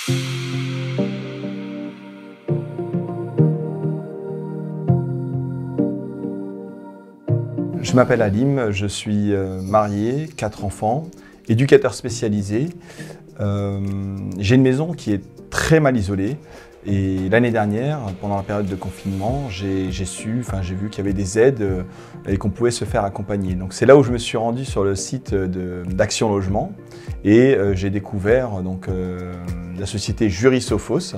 Je m'appelle Halim, je suis marié, 4 enfants, éducateur spécialisé. J'ai une maison qui est très mal isolée et l'année dernière, pendant la période de confinement, j'ai vu qu'il y avait des aides et qu'on pouvait se faire accompagner. Donc c'est là où je me suis rendu sur le site d'Action Logement et j'ai découvert la société Jurisophos.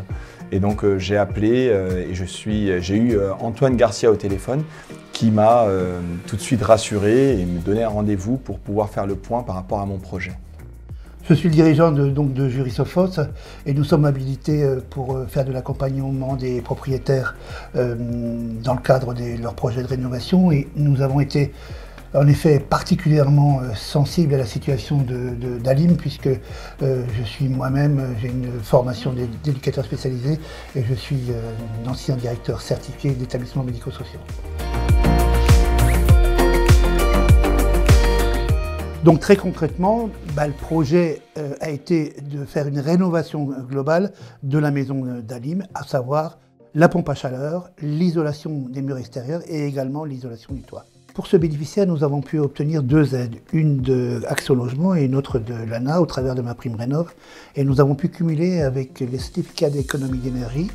Et donc j'ai appelé et j'ai eu Antoine Garcia au téléphone qui m'a tout de suite rassuré et me donnait un rendez-vous pour pouvoir faire le point par rapport à mon projet. Je suis le dirigeant de Jurisophos et nous sommes habilités pour faire de l'accompagnement des propriétaires dans le cadre de leurs projets de rénovation, et nous avons été en effet particulièrement sensible à la situation d'Halim, puisque je suis moi-même, j'ai une formation d'éducateur spécialisé et je suis un ancien directeur certifié d'établissements médico-sociaux. Donc très concrètement, le projet a été de faire une rénovation globale de la maison d'Halim, à savoir la pompe à chaleur, l'isolation des murs extérieurs et également l'isolation du toit. Pour ce bénéficiaire, nous avons pu obtenir 2 aides, une de Action Logement et une autre de l'ANA au travers de MaPrimeRénov'. Et nous avons pu cumuler avec les certificats d'économie d'énergie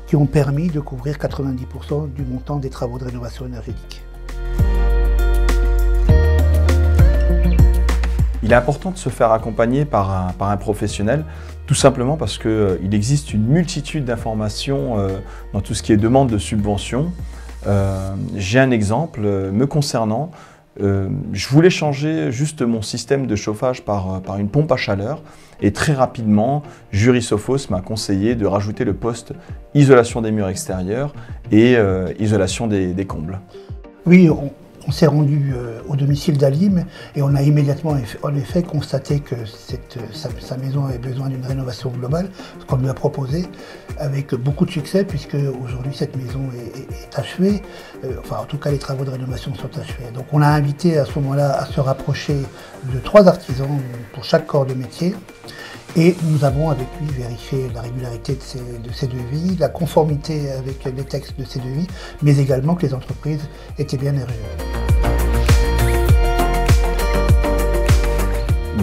qui ont permis de couvrir 90% du montant des travaux de rénovation énergétique. Il est important de se faire accompagner par un professionnel, tout simplement parce qu'il existe une multitude d'informations dans tout ce qui est demande de subvention. J'ai un exemple me concernant. Je voulais changer juste mon système de chauffage par une pompe à chaleur et très rapidement, Jurisophos m'a conseillé de rajouter le poste isolation des murs extérieurs et isolation des combles. Oui, on s'est rendu au domicile d'Halim et on a immédiatement en effet constaté que sa maison avait besoin d'une rénovation globale, ce qu'on lui a proposé avec beaucoup de succès, puisque aujourd'hui cette maison est achevée, en tout cas les travaux de rénovation sont achevés. Donc on l'a invité à ce moment-là à se rapprocher de 3 artisans pour chaque corps de métier. Et nous avons avec lui vérifié la régularité de ses devis, la conformité avec les textes de ses devis, mais également que les entreprises étaient bien RGE.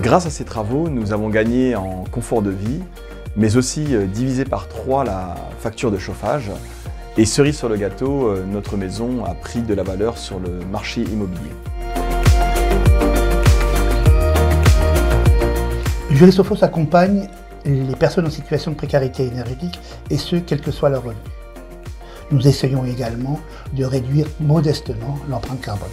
Grâce à ces travaux, nous avons gagné en confort de vie, mais aussi divisé par 3 la facture de chauffage. Et cerise sur le gâteau, notre maison a pris de la valeur sur le marché immobilier. Jurisophos accompagne les personnes en situation de précarité énergétique, et ce, quel que soit leur revenu. Nous essayons également de réduire modestement l'empreinte carbone.